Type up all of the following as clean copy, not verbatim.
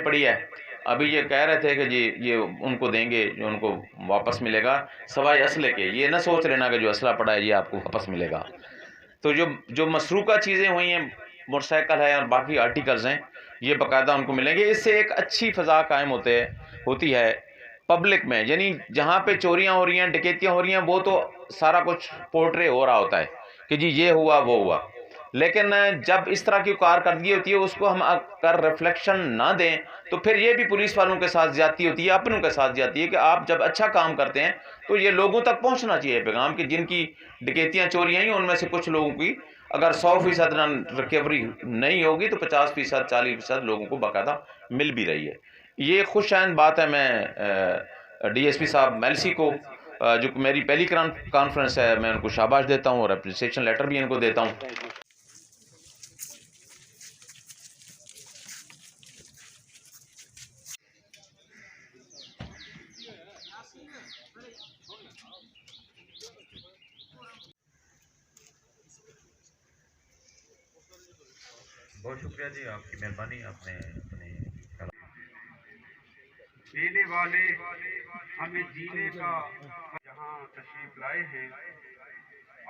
پڑی ہے. ابھی یہ کہہ رہے تھے کہ جی یہ ان کو دیں گے جو ان کو واپس ملے گا سوائے اسلحے کے. یہ نہ سوچ لینا کہ جو اسلحہ پڑا ہے یہ آپ کو واپس ملے گا. تو جو مسروقہ چیزیں ہوئی ہیں موٹر سائیکل ہے اور باقی آرٹیکلز ہیں یہ باقاعدہ ان کو ملیں گے. اس سے ایک اچھی فضا قائم ہوتی ہے پبلک میں. یعنی جہاں پہ چوریاں ہو رہی ہیں ڈکیتیاں ہو رہی ہیں وہ تو سارا کچھ پورٹرے ہو رہا ہوتا ہے کہ جی یہ ہوا وہ ہوا. لیکن جب اس طرح کی کارکردگی ہوتی ہے اس کو ہم اگر ریفلیکشن نہ دیں تو پھر یہ بھی پولیس والوں کے ساتھ زیادتی ہوتی ہے, اپنوں کے ساتھ زیادتی ہے کہ آپ جب اچھا کام کرتے ہیں تو یہ لوگوں تک پہنچنا چاہیے پیغام کہ جن کی ڈکیتیاں چوریاں ہیں ان میں سے کچھ لوگوں کی اگر 100% ریکوری نہیں ہوگی تو 50% 40% لوگوں کو باقاعدہ مل بھی رہی ہے. یہ خوش آئند بات ہے. میں ڈی ایس پی صاحب میلسی کو جو میری پہلی کانفرنس ہے میں ان کو شاباش دیتا ہوں اور اپریسیشن لیٹر بھی ان کو دیتا ہوں. بہت شکریہ جی, آپ کی مہربانی. آپ نے اپنے دینے والے ہمیں جینے کا یہاں تشریف لائے ہیں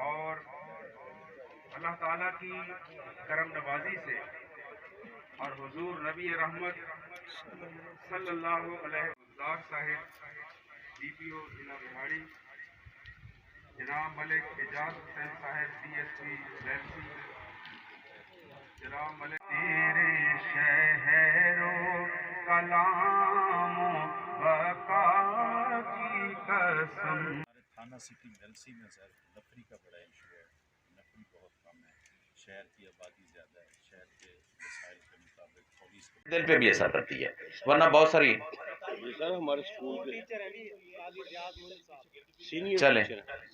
اور اللہ تعالیٰ کی کرم نوازی سے اور حضور نبی رحمت صلی اللہ علیہ وسلم صاحب ڈی پی او ضلع بہاڑی جناب ملک اعجاز حسین صاحب ڈی ایس پی میلسی جناب ملک تیرے شہرو کلام بقا کی قسم. تھانہ سٹی میلسی میں سر نفری کا بڑا ایشو ہے. نفری بہت کم ہے, شہر کی آبادی زیادہ ہے, شہر کے وسائل کے مطابق پولیس دل پہ بھی اثر کرتی ہے. ورنہ بہت ساری ہمارے اسکول چلیں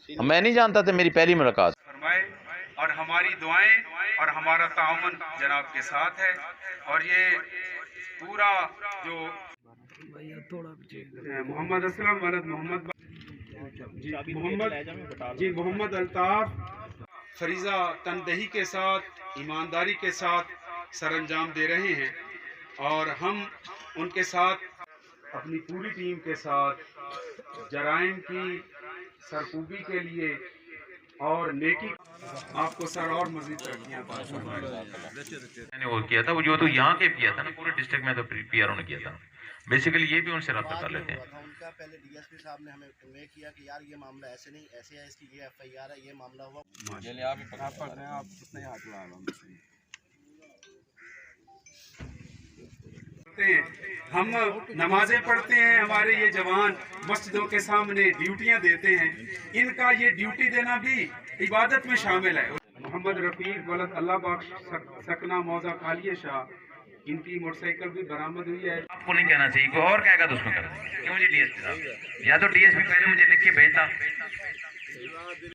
میں نہیں جانتا تھا, میری پہلی ملاقات. فرمائے اور ہماری دعائیں اور ہمارا تعاون جناب کے ساتھ ہے. اور یہ پورا جو محمد اسلم ولد محمد الطاف فریضہ تندہی کے ساتھ ایمانداری کے ساتھ سر انجام دے رہے ہیں اور ہم ان کے ساتھ اپنی پوری ٹیم کے ساتھ جرائم کی سرکوبی کے لیے اور نیکی آپ کو سر اور مزید ترقیاں میں نے وہ کیا تھا, وہ جو تو یہاں کے کیا تھا نا پورے ڈسٹرکٹ میں تو پی آر او نے کیا تھا. بیسیکلی یہ بھی ان سے رابطہ کر لیتے ہیں. ان کا پہلے ڈی ایس پی صاحب نے ہمیں کنوے کیا کہ یار یہ معاملہ ایسے نہیں ایسے ہے, اس کی یہ ایف آئی آر ہے, یہ معاملہ ہوا. ہم نمازیں پڑھتے ہیں, ہمارے یہ جوان مسجدوں کے سامنے ڈیوٹیاں دیتے ہیں, ان کا یہ ڈیوٹی دینا بھی عبادت میں شامل ہے. محمد رفیق ولد اللہ بخش سکنہ موضع کالیہ شاہ, ان کی موٹر سائیکل بھی برآمد ہوئی ہے. آپ کو نہیں کہنا چاہیے, کوئی اور کہے گا تو اس میں کر دیں گے. کیوں جی ڈی ایس پی صاحب, یا تو ڈی ایس پی پہلے مجھے لکھ کے بھیجتا